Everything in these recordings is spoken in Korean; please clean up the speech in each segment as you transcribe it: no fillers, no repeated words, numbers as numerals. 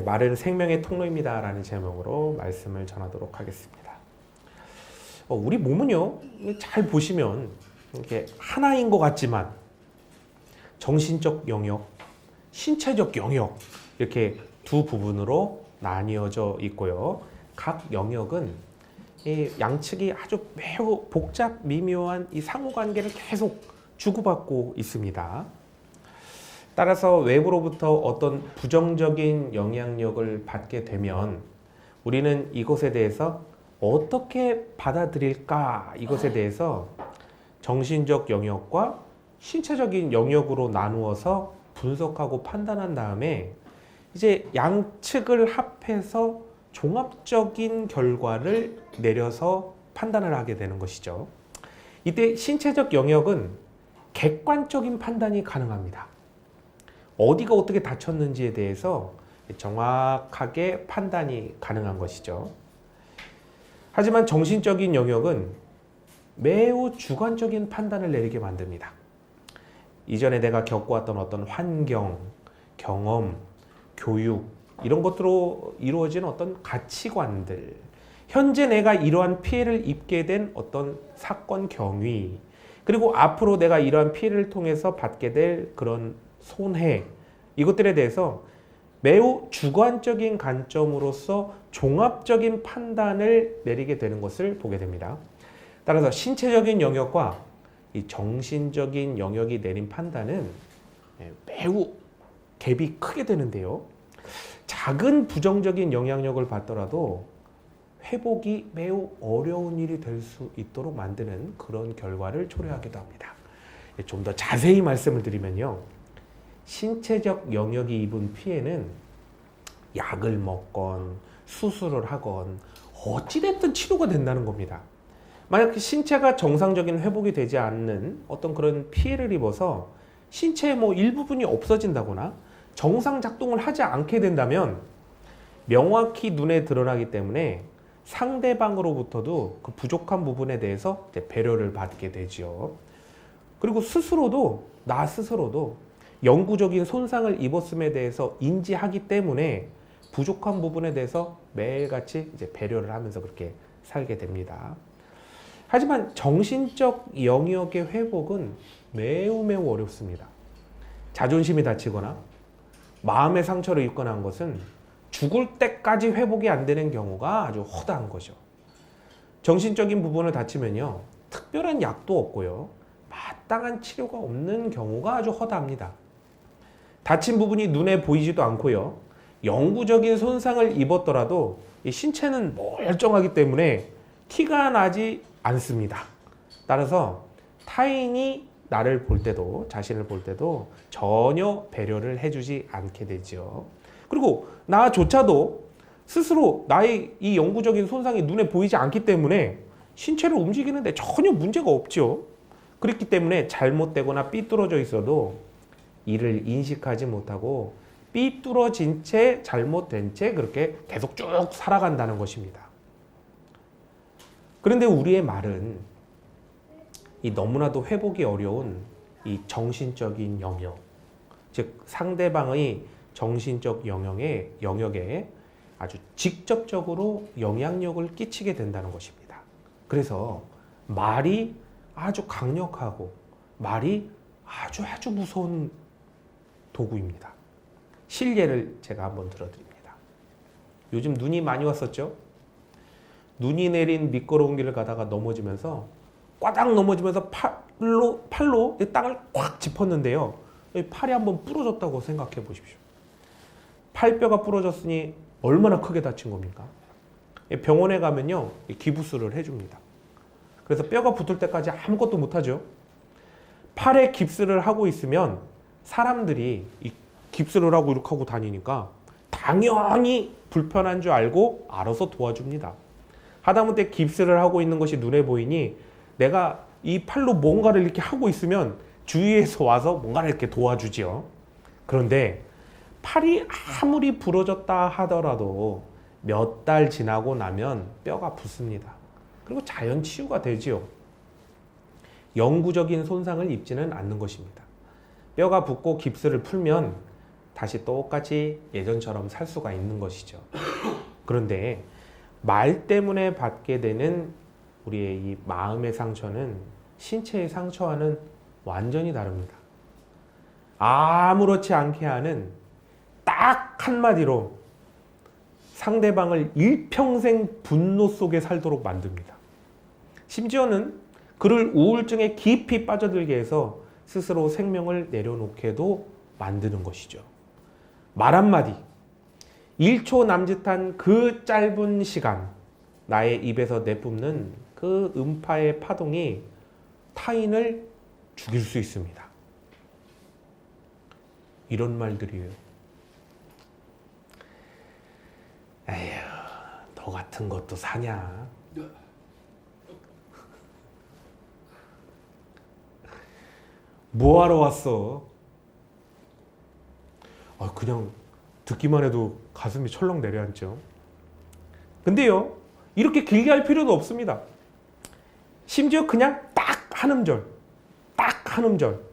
말은 생명의 통로입니다 라는 제목으로 말씀을 전하도록 하겠습니다. 우리 몸은요, 잘 보시면 이렇게 하나인 것 같지만 정신적 영역, 신체적 영역 이렇게 두 부분으로 나뉘어져 있고요. 각 영역은 이 양측이 아주 매우 복잡 미묘한 이 상호관계를 계속 주고받고 있습니다. 따라서 외부로부터 어떤 부정적인 영향력을 받게 되면 우리는 이것에 대해서 어떻게 받아들일까? 이것에 대해서 정신적 영역과 신체적인 영역으로 나누어서 분석하고 판단한 다음에 이제 양측을 합해서 종합적인 결과를 내려서 판단을 하게 되는 것이죠. 이때 신체적 영역은 객관적인 판단이 가능합니다. 어디가 어떻게 다쳤는지에 대해서 정확하게 판단이 가능한 것이죠. 하지만 정신적인 영역은 매우 주관적인 판단을 내리게 만듭니다. 이전에 내가 겪어왔던 어떤 환경, 경험, 교육 이런 것들로 이루어진 어떤 가치관들, 현재 내가 이러한 피해를 입게 된 어떤 사건 경위, 그리고 앞으로 내가 이러한 피해를 통해서 받게 될 그런 손해, 이것들에 대해서 매우 주관적인 관점으로서 종합적인 판단을 내리게 되는 것을 보게 됩니다. 따라서 신체적인 영역과 이 정신적인 영역이 내린 판단은 매우 갭이 크게 되는데요. 작은 부정적인 영향력을 받더라도 회복이 매우 어려운 일이 될 수 있도록 만드는 그런 결과를 초래하기도 합니다. 좀 더 자세히 말씀을 드리면요. 신체적 영역이 입은 피해는 약을 먹건 수술을 하건 어찌됐든 치료가 된다는 겁니다. 만약 신체가 정상적인 회복이 되지 않는 어떤 그런 피해를 입어서 신체의 일부분이 없어진다거나 정상 작동을 하지 않게 된다면 명확히 눈에 드러나기 때문에 상대방으로부터도 그 부족한 부분에 대해서 배려를 받게 되죠. 그리고 나 스스로도 영구적인 손상을 입었음에 대해서 인지하기 때문에 부족한 부분에 대해서 매일같이 배려를 하면서 그렇게 살게 됩니다. 하지만 정신적 영역의 회복은 매우 어렵습니다. 자존심이 다치거나 마음의 상처를 입거나 한 것은 죽을 때까지 회복이 안 되는 경우가 아주 허다한 거죠. 정신적인 부분을 다치면요, 특별한 약도 없고요, 마땅한 치료가 없는 경우가 아주 허다합니다. 다친 부분이 눈에 보이지도 않고요, 영구적인 손상을 입었더라도 이 신체는 멀쩡하기 때문에 티가 나지 않습니다. 따라서 타인이 나를 볼 때도, 자신을 볼 때도 전혀 배려를 해주지 않게 되죠. 그리고 나조차도 스스로 나의 이 영구적인 손상이 눈에 보이지 않기 때문에 신체를 움직이는데 전혀 문제가 없죠. 그렇기 때문에 잘못되거나 삐뚤어져 있어도 이를 인식하지 못하고 삐뚤어진 채, 잘못된 채 그렇게 계속 쭉 살아간다는 것입니다. 그런데 우리의 말은 이 너무나도 회복이 어려운 이 정신적인 영역, 즉 상대방의 정신적 영역에 아주 직접적으로 영향력을 끼치게 된다는 것입니다. 그래서 말이 아주 강력하고 말이 아주 무서운 도구입니다. 실례를 제가 한번 들어드립니다. 요즘 눈이 많이 왔었죠? 눈이 내린 미끄러운 길을 가다가 넘어지면서 꽈당 넘어지면서 팔로 땅을 꽉 짚었는데요. 팔이 한번 부러졌다고 생각해 보십시오. 팔뼈가 부러졌으니 얼마나 크게 다친 겁니까? 병원에 가면요, 기부스를 해줍니다. 그래서 뼈가 붙을 때까지 아무것도 못하죠. 팔에 깁스를 하고 있으면 사람들이 이 깁스를 하고 이렇게 하고 다니니까 당연히 불편한 줄 알고 알아서 도와줍니다. 하다못해 깁스를 하고 있는 것이 눈에 보이니 내가 이 팔로 뭔가를 이렇게 하고 있으면 주위에서 와서 뭔가를 이렇게 도와주죠. 그런데 팔이 아무리 부러졌다 하더라도 몇 달 지나고 나면 뼈가 붙습니다. 그리고 자연 치유가 되지요. 영구적인 손상을 입지는 않는 것입니다. 뼈가 붙고 깁스를 풀면 다시 똑같이 예전처럼 살 수가 있는 것이죠. 그런데 말 때문에 받게 되는 우리의 이 마음의 상처는 신체의 상처와는 완전히 다릅니다. 아무렇지 않게 하는 딱 한마디로 상대방을 일평생 분노 속에 살도록 만듭니다. 심지어는 그를 우울증에 깊이 빠져들게 해서 스스로 생명을 내려놓게도 만드는 것이죠. 말 한마디, 1초 남짓한 그 짧은 시간, 나의 입에서 내뿜는 그 음파의 파동이 타인을 죽일 수 있습니다. 이런 말들이에요. 에휴, 너 같은 것도 사냐? 뭐하러 왔어? 그냥 듣기만 해도 가슴이 철렁 내려앉죠. 근데요, 이렇게 길게 할 필요도 없습니다. 심지어 그냥 딱 한 음절, 딱 한 음절.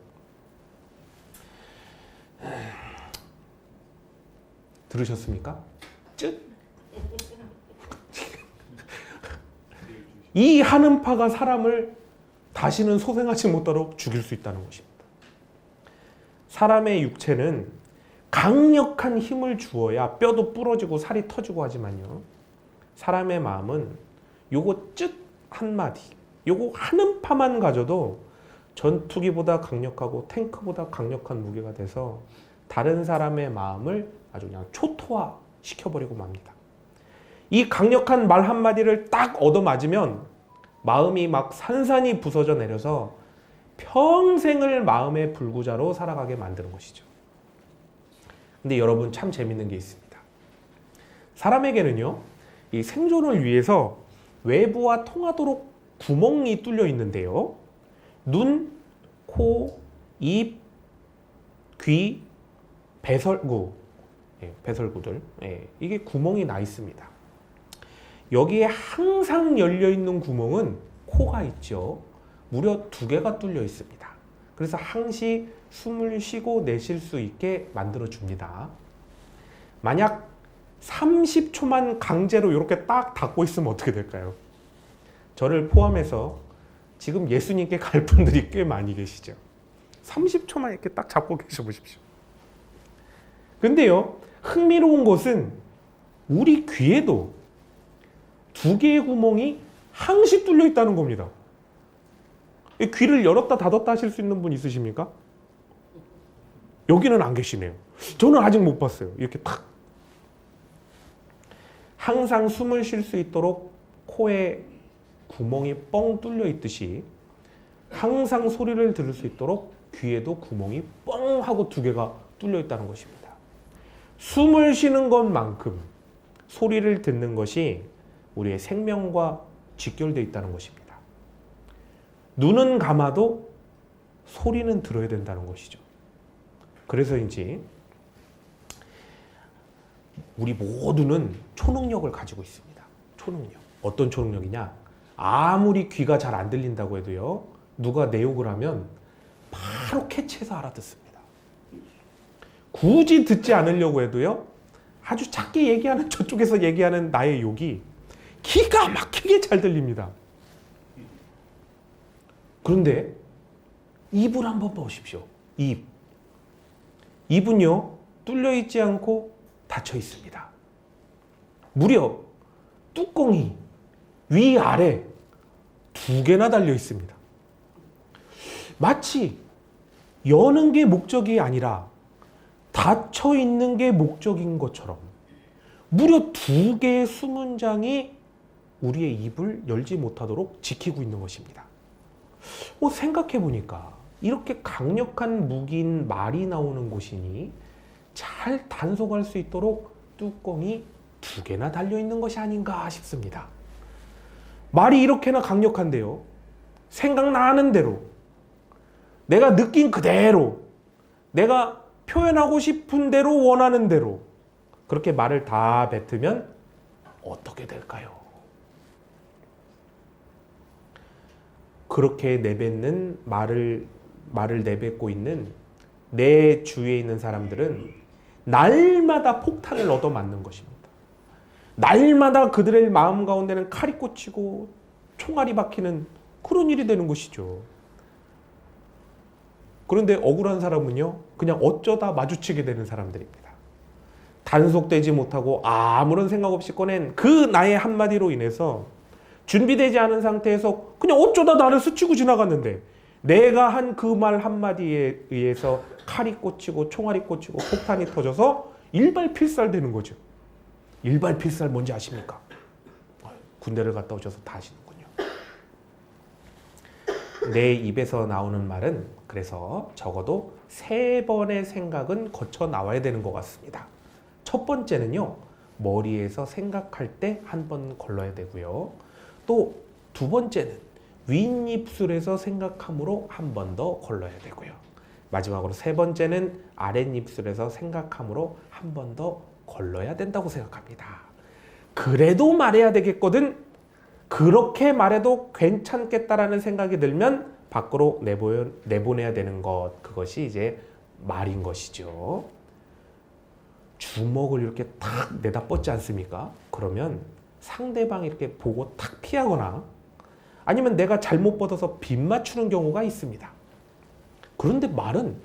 들으셨습니까? 쯧. 이 한 음파가 사람을 다시는 소생하지 못하도록 죽일 수 있다는 것입니다. 사람의 육체는 강력한 힘을 주어야 뼈도 부러지고 살이 터지고 하지만요, 사람의 마음은 요거 쯧 한마디, 요거 한 음파만 가져도 전투기보다 강력하고 탱크보다 강력한 무게가 돼서 다른 사람의 마음을 아주 그냥 초토화 시켜버리고 맙니다. 이 강력한 말 한마디를 딱 얻어맞으면 마음이 막 산산이 부서져 내려서 평생을 마음의 불구자로 살아가게 만드는 것이죠. 근데 여러분, 참 재밌는 게 있습니다. 사람에게는요, 이 생존을 위해서 외부와 통하도록 구멍이 뚫려 있는데요, 눈, 코, 입, 귀, 배설구, 배설구들, 이게 구멍이 나 있습니다. 여기에 항상 열려 있는 구멍은 코가 있죠. 무려 2개가 뚫려 있습니다. 그래서 항시 숨을 쉬고 내쉴 수 있게 만들어 줍니다. 만약 30초만 강제로 이렇게 딱 닫고 있으면 어떻게 될까요? 저를 포함해서 지금 예수님께 갈 분들이 꽤 많이 계시죠. 30초만 이렇게 딱 잡고 계셔 보십시오. 근데요, 흥미로운 것은 우리 귀에도 2개의 구멍이 항시 뚫려 있다는 겁니다. 귀를 열었다 닫았다 하실 수 있는 분 있으십니까? 여기는 안 계시네요. 저는 아직 못 봤어요. 이렇게 탁. 항상 숨을 쉴 수 있도록 코에 구멍이 뻥 뚫려 있듯이 항상 소리를 들을 수 있도록 귀에도 구멍이 뻥 하고 2개가 뚫려 있다는 것입니다. 숨을 쉬는 것만큼 소리를 듣는 것이 우리의 생명과 직결되어 있다는 것입니다. 눈은 감아도 소리는 들어야 된다는 것이죠. 그래서인지 우리 모두는 초능력을 가지고 있습니다. 초능력. 어떤 초능력이냐? 아무리 귀가 잘 안 들린다고 해도요, 누가 내 욕을 하면 바로 캐치해서 알아듣습니다. 굳이 듣지 않으려고 해도요, 아주 작게 얘기하는, 저쪽에서 얘기하는 나의 욕이 기가 막히게 잘 들립니다. 그런데 입을 한번 보십시오. 입은요, 뚫려 있지 않고 닫혀 있습니다. 무려 뚜껑이 위아래 2개나 달려 있습니다. 마치 여는 게 목적이 아니라 닫혀 있는 게 목적인 것처럼 무려 2개의 수문장이 우리의 입을 열지 못하도록 지키고 있는 것입니다. 생각해 보니까 이렇게 강력한 무기인 말이 나오는 곳이니 잘 단속할 수 있도록 뚜껑이 2개나 달려 있는 것이 아닌가 싶습니다. 말이 이렇게나 강력한데요, 생각나는 대로, 내가 느낀 그대로, 내가 표현하고 싶은 대로, 원하는 대로 그렇게 말을 다 뱉으면 어떻게 될까요? 그렇게 내뱉는 말을 내뱉고 있는 내 주위에 있는 사람들은 날마다 폭탄을 얻어맞는 것입니다. 날마다 그들의 마음 가운데는 칼이 꽂히고 총알이 박히는 그런 일이 되는 것이죠. 그런데 억울한 사람은요, 그냥 어쩌다 마주치게 되는 사람들입니다. 단속되지 못하고 아무런 생각 없이 꺼낸 그 나의 한마디로 인해서 준비되지 않은 상태에서 그냥 어쩌다 나를 스치고 지나갔는데 내가 한 그 말 한마디에 의해서 칼이 꽂히고 총알이 꽂히고 폭탄이 터져서 일발필살되는 거죠. 일발필살 뭔지 아십니까? 군대를 갔다 오셔서 다 아시는군요. 내 입에서 나오는 말은 그래서 적어도 3번의 생각은 거쳐 나와야 되는 것 같습니다. 첫 번째는요, 머리에서 생각할 때 한 번 걸러야 되고요. 또 두 번째는 윗입술에서 생각함으로 한 번 더 걸러야 되고요. 마지막으로 세 번째는 아랫입술에서 생각함으로 한 번 더 걸러야 된다고 생각합니다. 그래도 말해야 되겠거든. 그렇게 말해도 괜찮겠다라는 생각이 들면 밖으로 내보내야 되는 것, 그것이 이제 말인 것이죠. 주먹을 이렇게 탁 내다 뻗지 않습니까? 그러면 상대방이 이렇게 보고 탁 피하거나 아니면 내가 잘못 뻗어서 빗 맞추는 경우가 있습니다. 그런데 말은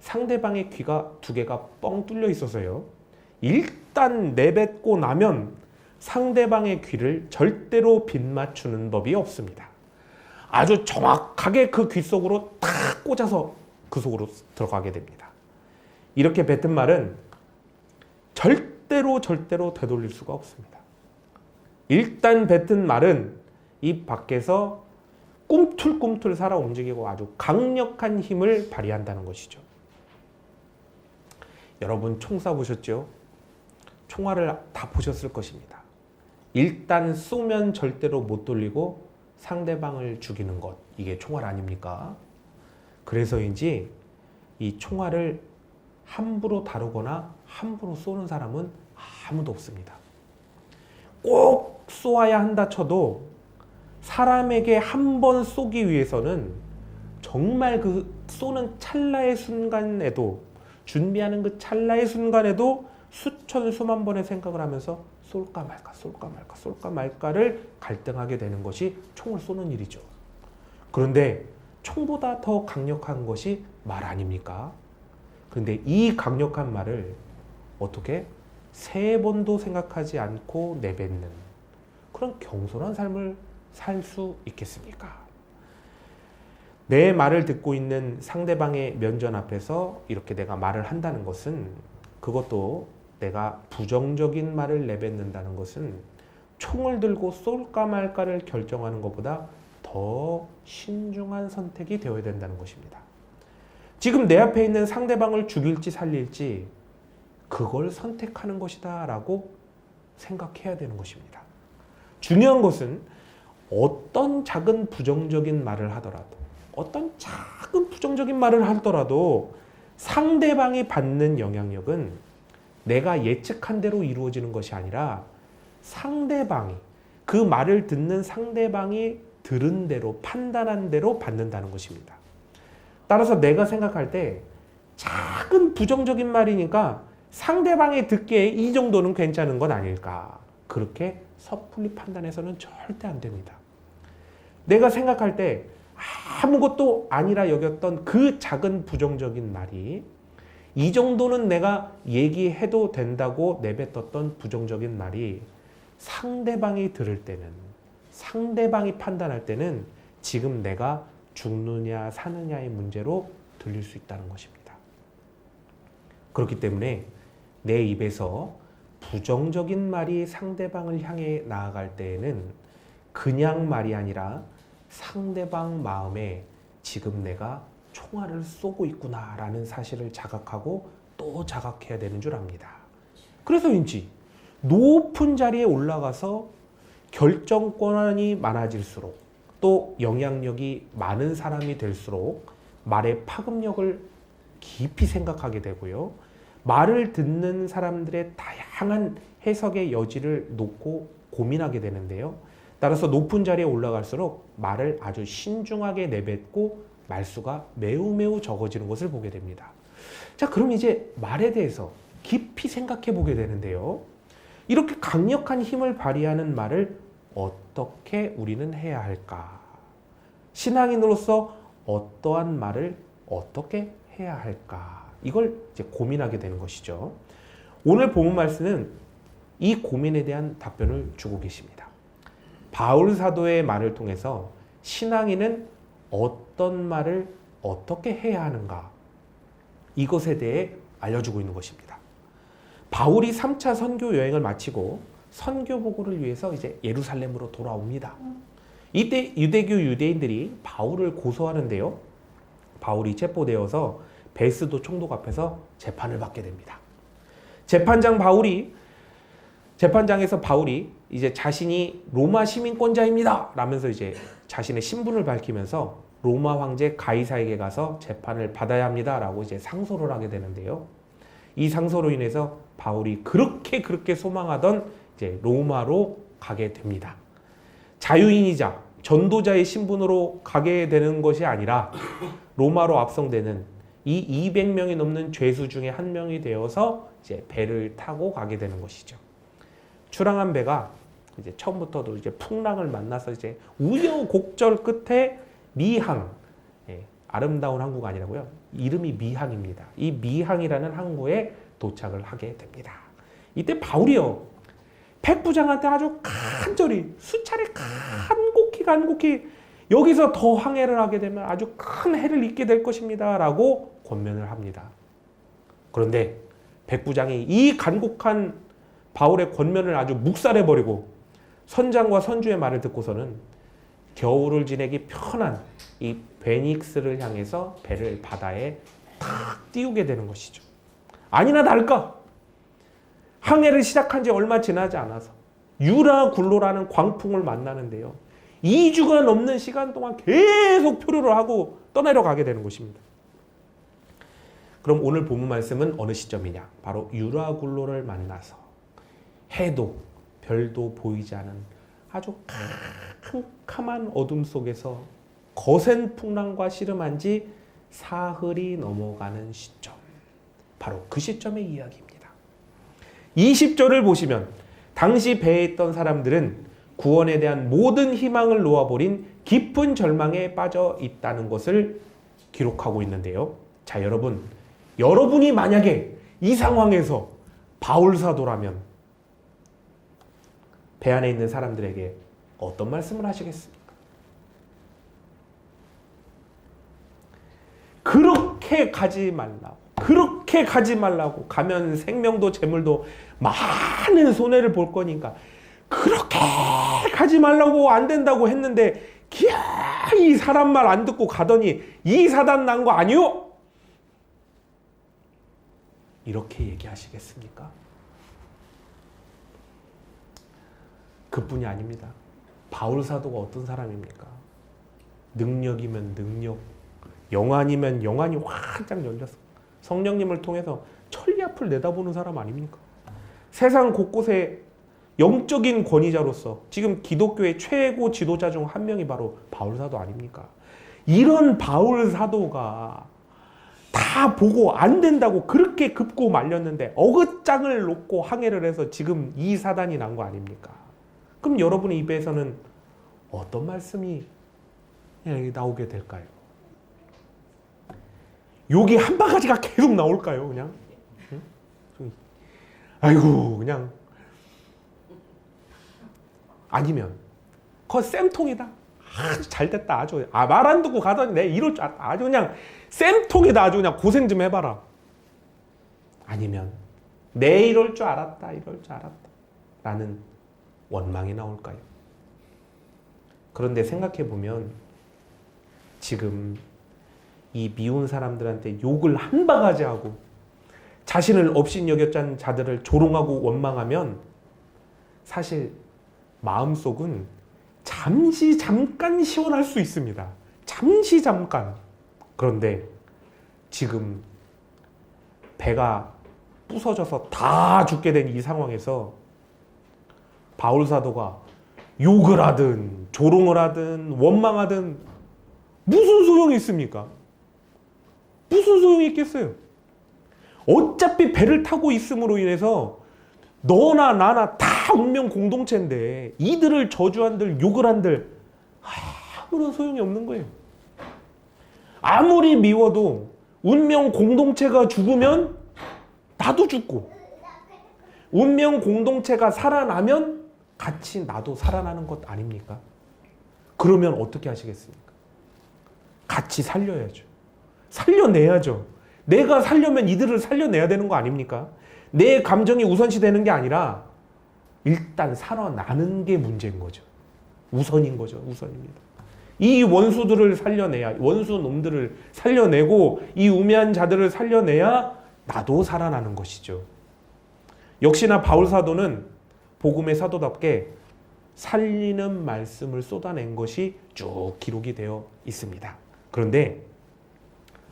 상대방의 귀가 2개가 뻥 뚫려 있어서요. 일단 내뱉고 나면 상대방의 귀를 절대로 빗 맞추는 법이 없습니다. 아주 정확하게 그 귀 속으로 탁 꽂아서 그 속으로 들어가게 됩니다. 이렇게 뱉은 말은 절대로 되돌릴 수가 없습니다. 일단 뱉은 말은 입 밖에서 꿈틀꿈틀 살아 움직이고 아주 강력한 힘을 발휘한다는 것이죠. 여러분 총 쏴보셨죠? 총알을 다 보셨을 것입니다. 일단 쏘면 절대로 못 돌리고 상대방을 죽이는 것, 이게 총알 아닙니까? 그래서인지 이 총알을 함부로 다루거나 함부로 쏘는 사람은 아무도 없습니다. 꼭 쏘아야 한다 쳐도 사람에게 한 번 쏘기 위해서는 정말 그 쏘는 찰나의 순간에도, 준비하는 그 찰나의 순간에도 수천 수만 번의 생각을 하면서 쏠까 말까를 갈등하게 되는 것이 총을 쏘는 일이죠. 그런데 총보다 더 강력한 것이 말 아닙니까? 그런데 이 강력한 말을 어떻게 3번도 생각하지 않고 내뱉는 그런 겸손한 삶을 살 수 있겠습니까? 내 말을 듣고 있는 상대방의 면전 앞에서 이렇게 내가 말을 한다는 것은, 그것도 내가 부정적인 말을 내뱉는다는 것은 총을 들고 쏠까 말까를 결정하는 것보다 더 신중한 선택이 되어야 된다는 것입니다. 지금 내 앞에 있는 상대방을 죽일지 살릴지 그걸 선택하는 것이다 라고 생각해야 되는 것입니다. 중요한 것은 어떤 작은 부정적인 말을 하더라도, 어떤 작은 부정적인 말을 하더라도 상대방이 받는 영향력은 내가 예측한 대로 이루어지는 것이 아니라 상대방이, 그 말을 듣는 상대방이 들은 대로, 판단한 대로 받는다는 것입니다. 따라서 내가 생각할 때 작은 부정적인 말이니까 상대방이 듣기에 이 정도는 괜찮은 건 아닐까, 그렇게 섣불리 판단해서는 절대 안 됩니다. 내가 생각할 때 아무것도 아니라 여겼던 그 작은 부정적인 말이 이 정도는 내가 얘기해도 된다고 내뱉었던 부정적인 말이 상대방이 들을 때는, 상대방이 판단할 때는 지금 내가 죽느냐 사느냐의 문제로 들릴 수 있다는 것입니다. 그렇기 때문에 내 입에서 부정적인 말이 상대방을 향해 나아갈 때에는 그냥 말이 아니라 상대방 마음에 지금 내가 총알을 쏘고 있구나라는 사실을 자각하고 또 자각해야 되는 줄 압니다. 그래서인지 높은 자리에 올라가서 결정권이 많아질수록, 또 영향력이 많은 사람이 될수록 말의 파급력을 깊이 생각하게 되고요. 말을 듣는 사람들의 다양한 해석의 여지를 놓고 고민하게 되는데요. 따라서 높은 자리에 올라갈수록 말을 아주 신중하게 내뱉고 말수가 매우 적어지는 것을 보게 됩니다. 자, 그럼 이제 말에 대해서 깊이 생각해 보게 되는데요. 이렇게 강력한 힘을 발휘하는 말을 어떻게 우리는 해야 할까? 신앙인으로서 어떠한 말을 어떻게 해야 할까? 이걸 이제 고민하게 되는 것이죠. 오늘 본문 말씀은 이 고민에 대한 답변을 주고 계십니다. 바울 사도의 말을 통해서 신앙인은 어떤 말을 어떻게 해야 하는가? 이것에 대해 알려주고 있는 것입니다. 바울이 3차 선교 여행을 마치고 선교 보고를 위해서 이제 예루살렘으로 돌아옵니다. 이때 유대교 유대인들이 바울을 고소하는데요. 바울이 체포되어서 베스도 총독 앞에서 재판을 받게 됩니다. 재판장에서 바울이 이제 자신이 로마 시민권자입니다 라면서 이제 자신의 신분을 밝히면서 로마 황제 가이사에게 가서 재판을 받아야 합니다 라고 이제 상소를 하게 되는데요. 이 상소로 인해서 바울이 그렇게 소망하던 이제 로마로 가게 됩니다. 자유인이자 전도자의 신분으로 가게 되는 것이 아니라 로마로 압송되는 이 200명이 넘는 죄수 중에 한 명이 되어서 이제 배를 타고 가게 되는 것이죠. 출항한 배가 이제 처음부터도 이제 풍랑을 만나서 이제 우여곡절 끝에 미항, 아름다운 항구가 아니라고요. 이름이 미항입니다. 이 미항이라는 항구에 도착을 하게 됩니다. 이때 바울이요, 백부장한테 아주 간절히 수차례 간곡히 여기서 더 항해를 하게 되면 아주 큰 해를 입게 될 것입니다 라고 권면을 합니다. 그런데 백부장이 이 간곡한 바울의 권면을 아주 묵살해버리고 선장과 선주의 말을 듣고서는 겨울을 지내기 편한 이 베닉스를 향해서 배를 바다에 탁 띄우게 되는 것이죠. 아니나 다를까 항해를 시작한 지 얼마 지나지 않아서 유라굴로라는 광풍을 만나는데요. 2주가 넘는 시간 동안 계속 표류를 하고 떠내려가게 되는 것입니다. 그럼 오늘 본문 말씀은 어느 시점이냐? 바로 유라굴로를 만나서 해도 별도 보이지 않은 아주 캄캄한 어둠 속에서 거센 풍랑과 씨름한 지 사흘이 넘어가는 시점. 바로 그 시점의 이야기입니다. 20절을 보시면 당시 배에 있던 사람들은 구원에 대한 모든 희망을 놓아버린 깊은 절망에 빠져 있다는 것을 기록하고 있는데요. 자, 여러분이 만약에 이 상황에서 바울 사도라면 배 안에 있는 사람들에게 어떤 말씀을 하시겠습니까? 그렇게 가지 말라고 가면 생명도 재물도 많은 손해를 볼 거니까 그렇게 가지 말라고 안 된다고 했는데 이 사람 말 안 듣고 가더니 이 사단 난 거 아니요? 이렇게 얘기하시겠습니까? 그뿐이 아닙니다. 바울 사도가 어떤 사람입니까? 능력이면 능력, 영안이면 영안이 활짝 열려서 성령님을 통해서 천리앞을 내다보는 사람 아닙니까? 세상 곳곳에 영적인 권위자로서 지금 기독교의 최고 지도자 중 한 명이 바로 바울 사도 아닙니까? 이런 바울 사도가 다 보고 안 된다고 그렇게 급고 말렸는데 어긋장을 놓고 항해를 해서 지금 이 사단이 난 거 아닙니까? 그럼 여러분의 입에서는 어떤 말씀이 나오게 될까요? 욕이 한 바가지가 계속 나올까요? 그냥? 아이고 그냥 아니면 그거 쌤통이다. 아주 잘됐다. 아주 말 안 듣고 가더니 내 이럴 줄 알았다. 아주 그냥 쌤통이다. 아주 그냥 고생 좀 해봐라. 아니면 내 이럴 줄 알았다. 라는 원망이 나올까요? 그런데 생각해보면 지금 이 미운 사람들한테 욕을 한 바가지 하고 자신을 업신여겼던 자들을 조롱하고 원망하면 사실 마음속은 잠깐 시원할 수 있습니다. 잠깐. 그런데 지금 배가 부서져서 다 죽게 된 이 상황에서 바울 사도가 욕을 하든 조롱을 하든 원망하든 무슨 소용이 있습니까? 무슨 소용이 있겠어요? 어차피 배를 타고 있음으로 인해서 너나 나나 다 운명 공동체인데 이들을 저주한들 욕을 한들 아무런 소용이 없는 거예요. 아무리 미워도 운명 공동체가 죽으면 나도 죽고, 운명 공동체가 살아나면 같이 나도 살아나는 것 아닙니까? 그러면 어떻게 하시겠습니까? 같이 살려야죠. 살려내야죠. 내가 살려면 이들을 살려내야 되는 거 아닙니까? 내 감정이 우선시 되는 게 아니라 일단 살아나는 게 문제인 거죠. 우선인 거죠. 우선입니다. 이 원수들을 살려내야, 원수 놈들을 살려내고 이 우매한 자들을 살려내야 나도 살아나는 것이죠. 역시나 바울 사도는 복음의 사도답게 살리는 말씀을 쏟아낸 것이 쭉 기록이 되어 있습니다. 그런데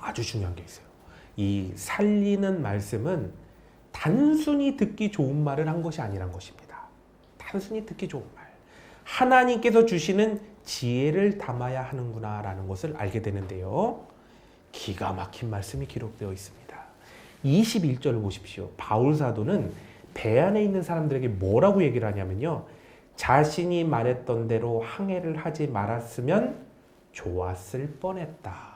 아주 중요한 게 있어요. 이 살리는 말씀은 단순히 듣기 좋은 말을 한 것이 아니란 것입니다. 단순히 듣기 좋은 말. 하나님께서 주시는 지혜를 담아야 하는구나 라는 것을 알게 되는데요. 기가 막힌 말씀이 기록되어 있습니다. 21절을 보십시오. 바울 사도는 배 안에 있는 사람들에게 뭐라고 얘기를 하냐면요. 자신이 말했던 대로 항해를 하지 말았으면 좋았을 뻔했다.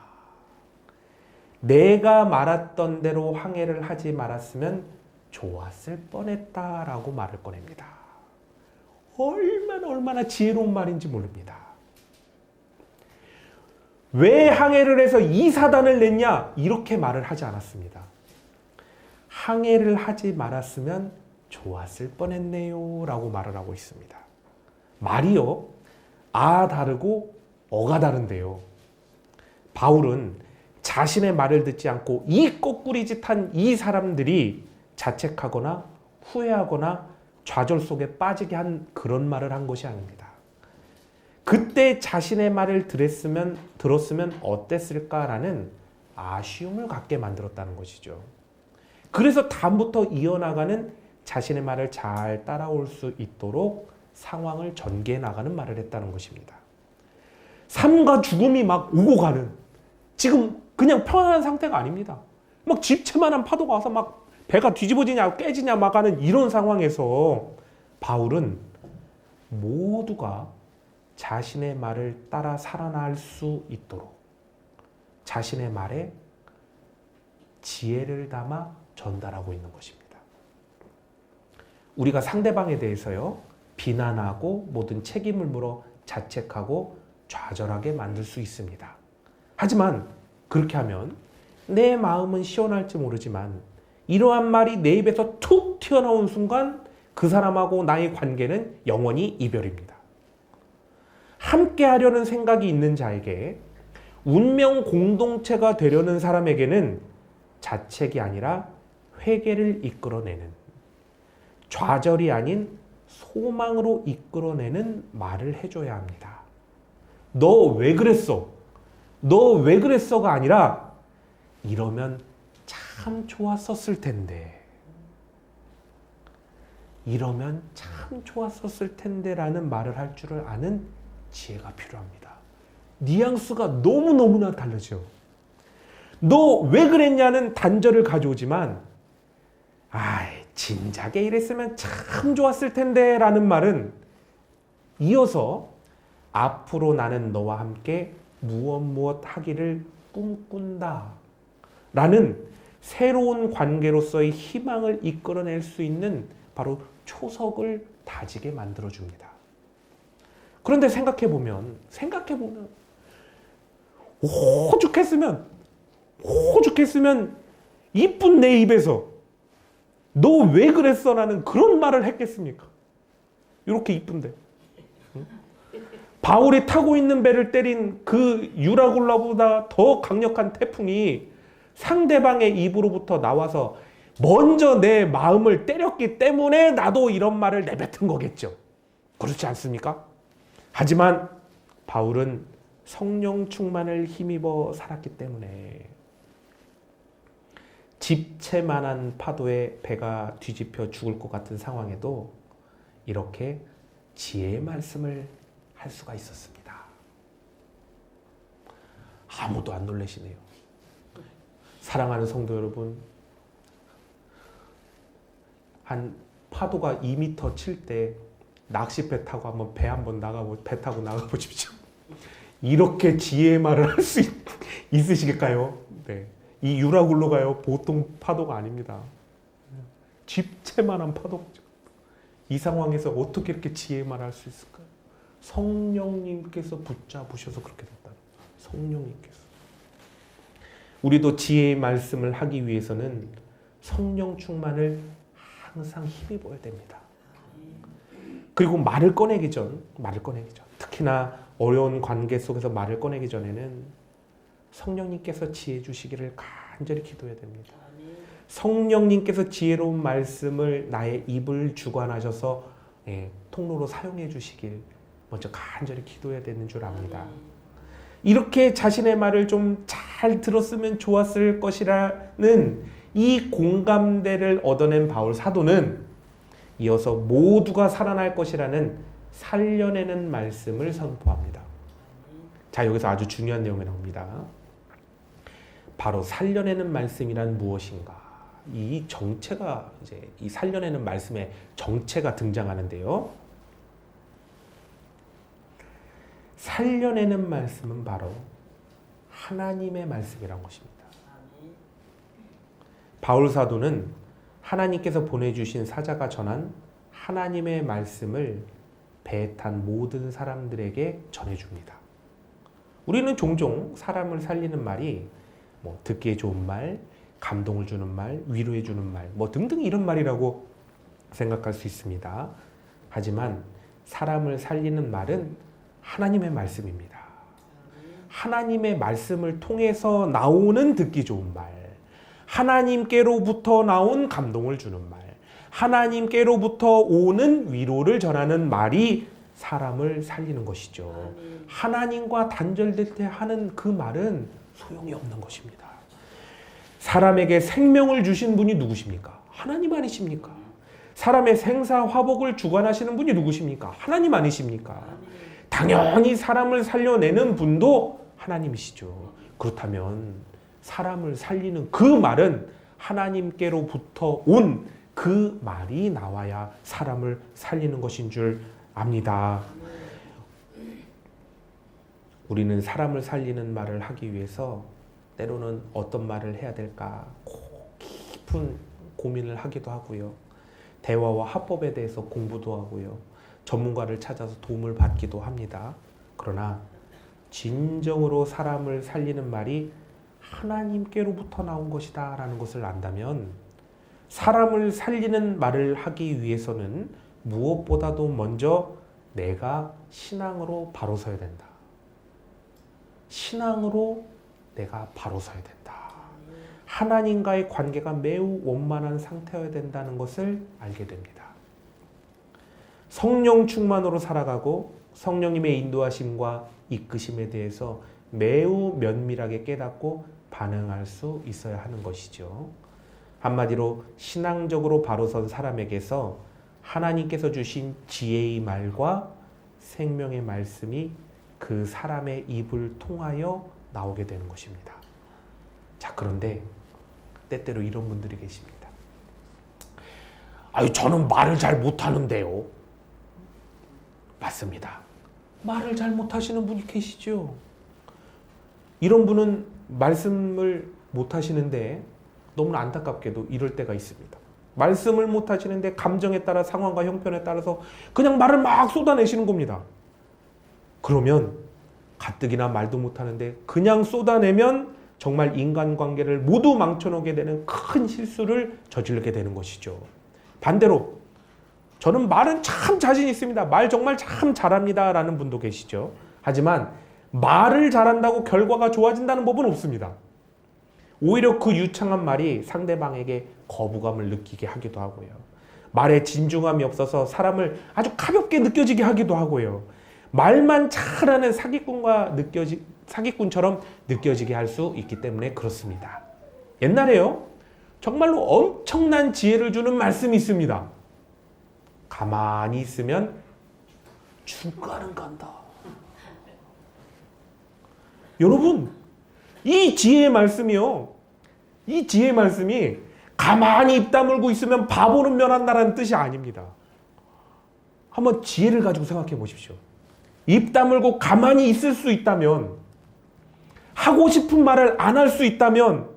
내가 말했던 대로 항해를 하지 말았으면 좋았을 뻔했다라고 말을 꺼냅니다. 얼마나 지혜로운 말인지 모릅니다. 왜 항해를 해서 이 사단을 냈냐? 이렇게 말을 하지 않았습니다. 항해를 하지 말았으면 좋았을 뻔했네요 라고 말을 하고 있습니다. 말이요, 아 다르고 어가 다른데요. 바울은 자신의 말을 듣지 않고 이 거꾸리짓한 이 사람들이 자책하거나 후회하거나 좌절 속에 빠지게 한 그런 말을 한 것이 아닙니다. 그때 자신의 말을 들었으면 어땠을까라는 아쉬움을 갖게 만들었다는 것이죠. 그래서 다음부터 이어나가는 자신의 말을 잘 따라올 수 있도록 상황을 전개해 나가는 말을 했다는 것입니다. 삶과 죽음이 막 오고 가는, 지금 그냥 편안한 상태가 아닙니다. 막 집채만한 파도가 와서 막 배가 뒤집어지냐 깨지냐 막 하는 이런 상황에서 바울은 모두가 자신의 말을 따라 살아날 수 있도록 자신의 말에 지혜를 담아 전달하고 있는 것입니다. 우리가 상대방에 대해서요, 비난하고 모든 책임을 물어 자책하고 좌절하게 만들 수 있습니다. 하지만 그렇게 하면 내 마음은 시원할지 모르지만 이러한 말이 내 입에서 툭 튀어나온 순간 그 사람하고 나의 관계는 영원히 이별입니다. 함께 하려는 생각이 있는 자에게, 운명 공동체가 되려는 사람에게는 자책이 아니라 회개를 이끌어내는, 좌절이 아닌 소망으로 이끌어내는 말을 해줘야 합니다. 너 왜 그랬어? 너 왜 그랬어가 아니라 이러면 참 좋았었을 텐데, 이러면 참 좋았었을 텐데 라는 말을 할 줄을 아는 지혜가 필요합니다. 뉘앙스가 너무너무나 다르죠. 너 왜 그랬냐는 단절을 가져오지만 진작에 이랬으면 참 좋았을 텐데 라는 말은 이어서 앞으로 나는 너와 함께 무엇 하기를 꿈꾼다 라는 새로운 관계로서의 희망을 이끌어낼 수 있는 바로 초석을 다지게 만들어줍니다. 그런데 생각해보면 오죽했으면 이쁜 내 입에서 너 왜 그랬어? 라는 그런 말을 했겠습니까? 이렇게 이쁜데. 바울이 타고 있는 배를 때린 그 유라굴라보다 더 강력한 태풍이 상대방의 입으로부터 나와서 먼저 내 마음을 때렸기 때문에 나도 이런 말을 내뱉은 거겠죠. 그렇지 않습니까? 하지만 바울은 성령 충만을 힘입어 살았기 때문에 집채만한 파도에 배가 뒤집혀 죽을 것 같은 상황에도 이렇게 지혜의 말씀을 할 수가 있었습니다. 아무도 안 놀라시네요. 사랑하는 성도 여러분, 한 파도가 2m 칠 때 낚시배 타고 한번 배 타고 나가보십시오. 이렇게 지혜의 말을 할 수 있으시겠까요? 네. 이 유라굴로가요 보통 파도가 아닙니다. 집채만한 파도죠. 이 상황에서 어떻게 이렇게 지혜의 말을 할 수 있을까요? 성령님께서 붙잡으셔서 그렇게 됐다. 성령님께서. 우리도 지혜의 말씀을 하기 위해서는 성령 충만을 항상 힘입어야 됩니다. 그리고 말을 꺼내기 전, 특히나 어려운 관계 속에서 말을 꺼내기 전에는 성령님께서 지혜 주시기를 간절히 기도해야 됩니다. 성령님께서 지혜로운 말씀을 나의 입을 주관하셔서 통로로 사용해 주시길 먼저 간절히 기도해야 되는 줄 압니다. 이렇게 자신의 말을 좀 잘 들었으면 좋았을 것이라는 이 공감대를 얻어낸 바울 사도는 이어서 모두가 살아날 것이라는 살려내는 말씀을 선포합니다. 자, 여기서 아주 중요한 내용이 나옵니다. 바로 살려내는 말씀이란 무엇인가? 이 정체가 이제 이 살려내는 말씀의 정체가 등장하는데요. 살려내는 말씀은 바로 하나님의 말씀이란 것입니다. 바울 사도는 하나님께서 보내주신 사자가 전한 하나님의 말씀을 배에 탄 모든 사람들에게 전해줍니다. 우리는 종종 사람을 살리는 말이 듣기에 좋은 말, 감동을 주는 말, 위로해 주는 말, 등등 이런 말이라고 생각할 수 있습니다. 하지만 사람을 살리는 말은 하나님의 말씀입니다. 하나님의 말씀을 통해서 나오는 듣기 좋은 말, 하나님께로부터 나온 감동을 주는 말, 하나님께로부터 오는 위로를 전하는 말이 사람을 살리는 것이죠. 하나님과 단절될 때 하는 그 말은 소용이 없는 것입니다. 사람에게 생명을 주신 분이 누구십니까? 하나님 아니십니까? 사람의 생사화복을 주관하시는 분이 누구십니까? 하나님 아니십니까? 당연히 사람을 살려내는 분도 하나님이시죠. 그렇다면 사람을 살리는 그 말은 하나님께로부터 온 그 말이 나와야 사람을 살리는 것인 줄 압니다. 우리는 사람을 살리는 말을 하기 위해서 때로는 어떤 말을 해야 될까 깊은 고민을 하기도 하고요. 대화와 화법에 대해서 공부도 하고요. 전문가를 찾아서 도움을 받기도 합니다. 그러나 진정으로 사람을 살리는 말이 하나님께로부터 나온 것이다 라는 것을 안다면 사람을 살리는 말을 하기 위해서는 무엇보다도 먼저 내가 신앙으로 바로 서야 된다. 신앙으로 내가 바로 서야 된다. 하나님과의 관계가 매우 원만한 상태여야 된다는 것을 알게 됩니다. 성령 충만으로 살아가고 성령님의 인도하심과 이끄심에 대해서 매우 면밀하게 깨닫고 반응할 수 있어야 하는 것이죠. 한마디로 신앙적으로 바로 선 사람에게서 하나님께서 주신 지혜의 말과 생명의 말씀이 그 사람의 입을 통하여 나오게 되는 것입니다. 자, 그런데 때때로 이런 분들이 계십니다. 저는 말을 잘 못하는데요. 맞습니다. 말을 잘 못하시는 분이 계시죠. 이런 분은 말씀을 못하시는데 너무나 안타깝게도 이럴 때가 있습니다. 말씀을 못하시는데 감정에 따라 상황과 형편에 따라서 그냥 말을 막 쏟아내시는 겁니다. 그러면 가뜩이나 말도 못하는데 그냥 쏟아내면 정말 인간관계를 모두 망쳐놓게 되는 큰 실수를 저지르게 되는 것이죠. 반대로 저는 말은 참 자신 있습니다. 말 정말 참 잘합니다 라는 분도 계시죠. 하지만 말을 잘한다고 결과가 좋아진다는 법은 없습니다. 오히려 그 유창한 말이 상대방에게 거부감을 느끼게 하기도 하고요. 말에 진중함이 없어서 사람을 아주 가볍게 느껴지게 하기도 하고요. 말만 잘하는 사기꾼처럼 느껴지게 할 수 있기 때문에 그렇습니다. 옛날에요, 정말로 엄청난 지혜를 주는 말씀이 있습니다. 가만히 있으면 중간은 간다. 여러분, 이 지혜의 말씀이 가만히 입 다물고 있으면 바보는 면한다라는 뜻이 아닙니다. 한번 지혜를 가지고 생각해 보십시오. 입 다물고 가만히 있을 수 있다면, 하고 싶은 말을 안 할 수 있다면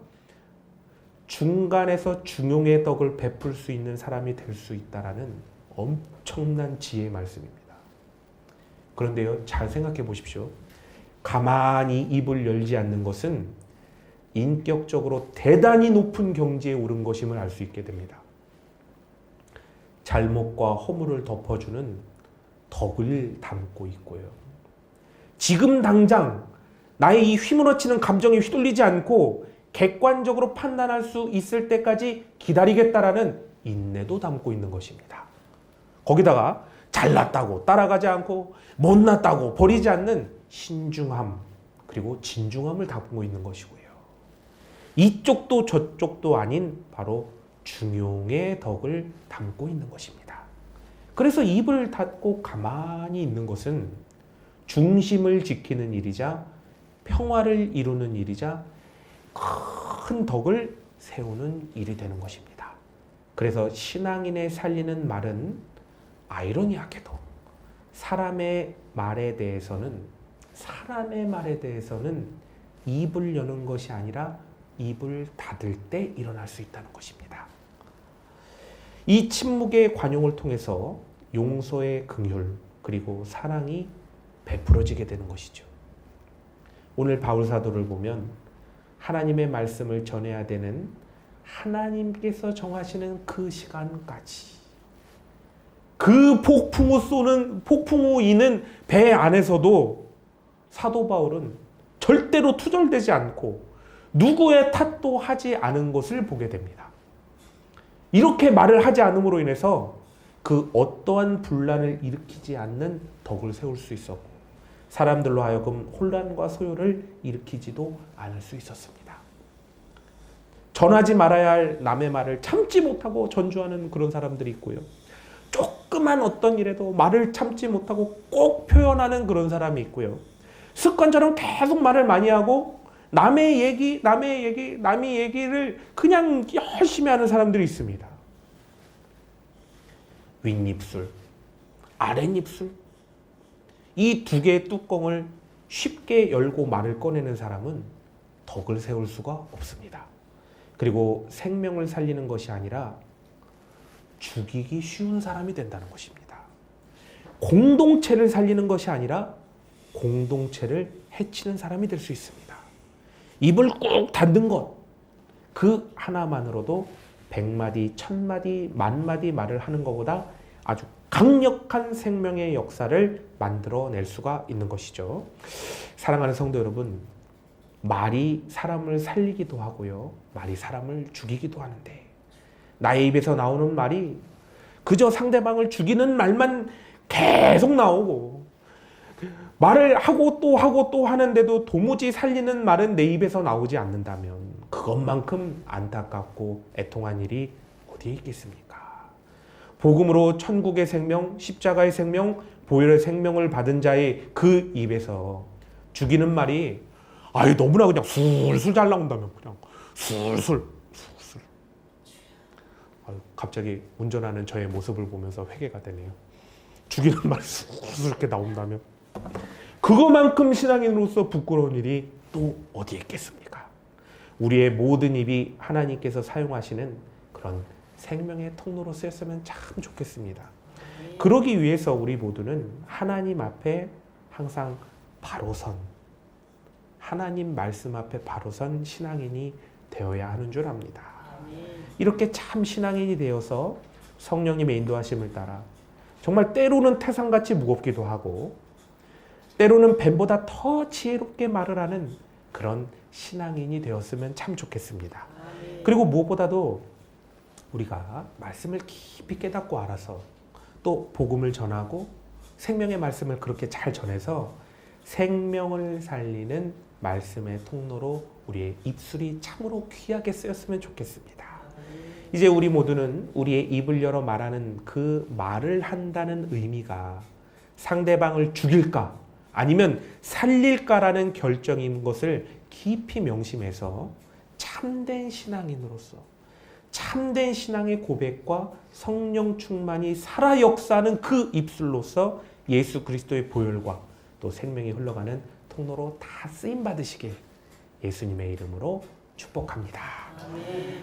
중간에서 중용의 덕을 베풀 수 있는 사람이 될 수 있다라는 엄청난 지혜의 말씀입니다. 그런데요, 잘 생각해 보십시오. 가만히 입을 열지 않는 것은 인격적으로 대단히 높은 경지에 오른 것임을 알 수 있게 됩니다. 잘못과 허물을 덮어주는 덕을 담고 있고요. 지금 당장 나의 이 휘몰아치는 감정에 휘둘리지 않고 객관적으로 판단할 수 있을 때까지 기다리겠다라는 인내도 담고 있는 것입니다. 거기다가 잘났다고 따라가지 않고 못났다고 버리지 않는 신중함, 그리고 진중함을 담고 있는 것이고요. 이쪽도 저쪽도 아닌 바로 중용의 덕을 담고 있는 것입니다. 그래서 입을 닫고 가만히 있는 것은 중심을 지키는 일이자 평화를 이루는 일이자 큰 덕을 세우는 일이 되는 것입니다. 그래서 신앙인의 살리는 말은 아이러니하게도 사람의 말에 대해서는 입을 여는 것이 아니라 입을 닫을 때 일어날 수 있다는 것입니다. 이 침묵의 관용을 통해서 용서의 긍휼 그리고 사랑이 베풀어지게 되는 것이죠. 오늘 바울 사도를 보면 하나님의 말씀을 전해야 되는 하나님께서 정하시는 그 시간까지, 그 폭풍우 이는 배 안에서도 사도 바울은 절대로 투절되지 않고 누구의 탓도 하지 않은 것을 보게 됩니다. 이렇게 말을 하지 않음으로 인해서 그 어떠한 분란을 일으키지 않는 덕을 세울 수 있었고, 사람들로 하여금 혼란과 소요를 일으키지도 않을 수 있었습니다. 전하지 말아야 할 남의 말을 참지 못하고 전주하는 그런 사람들이 있고요. 조그만 어떤 일에도 말을 참지 못하고 꼭 표현하는 그런 사람이 있고요. 습관처럼 계속 말을 많이 하고 남의 얘기를 그냥 열심히 하는 사람들이 있습니다. 윗입술, 아랫입술, 이 두 개의 뚜껑을 쉽게 열고 말을 꺼내는 사람은 덕을 세울 수가 없습니다. 그리고 생명을 살리는 것이 아니라 죽이기 쉬운 사람이 된다는 것입니다. 공동체를 살리는 것이 아니라 공동체를 해치는 사람이 될 수 있습니다. 입을 꾹 닫는 것, 그 하나만으로도 100마디, 1000마디, 10,000마디 말을 하는 것보다 아주 강력한 생명의 역사를 만들어낼 수가 있는 것이죠. 사랑하는 성도 여러분, 말이 사람을 살리기도 하고요, 말이 사람을 죽이기도 하는데, 나의 입에서 나오는 말이 그저 상대방을 죽이는 말만 계속 나오고, 말을 하고 또 하는데도 도무지 살리는 말은 내 입에서 나오지 않는다면 그것만큼 안타깝고 애통한 일이 어디에 있겠습니까? 복음으로 천국의 생명, 십자가의 생명, 보혈의 생명을 받은 자의 그 입에서 죽이는 말이 너무나 그냥 술술 잘 나온다면 그냥 술술. 갑자기 운전하는 저의 모습을 보면서 회개가 되네요. 죽이는 말이 술술 이렇게 나온다면 그거만큼 신앙인으로서 부끄러운 일이 또 어디에 있겠습니까? 우리의 모든 입이 하나님께서 사용하시는 그런 생명의 통로로 쓰였으면 참 좋겠습니다. 그러기 위해서 우리 모두는 하나님 앞에 항상 바로 선, 하나님 말씀 앞에 바로 선 신앙인이 되어야 하는 줄 압니다. 이렇게 참 신앙인이 되어서 성령님의 인도하심을 따라 정말 때로는 태산같이 무겁기도 하고 때로는 뱀보다 더 지혜롭게 말을 하는 그런 신앙인이 되었으면 참 좋겠습니다. 그리고 무엇보다도 우리가 말씀을 깊이 깨닫고 알아서 또 복음을 전하고 생명의 말씀을 그렇게 잘 전해서 생명을 살리는 말씀의 통로로 우리의 입술이 참으로 귀하게 쓰였으면 좋겠습니다. 이제 우리 모두는 우리의 입을 열어 말하는 그 말을 한다는 의미가 상대방을 죽일까 아니면 살릴까라는 결정인 것을 깊이 명심해서 참된 신앙인으로서 참된 신앙의 고백과 성령 충만이 살아 역사하는 그 입술로서 예수 그리스도의 보혈과 또 생명이 흘러가는 통로로 다 쓰임 받으시길 예수님의 이름으로 축복합니다.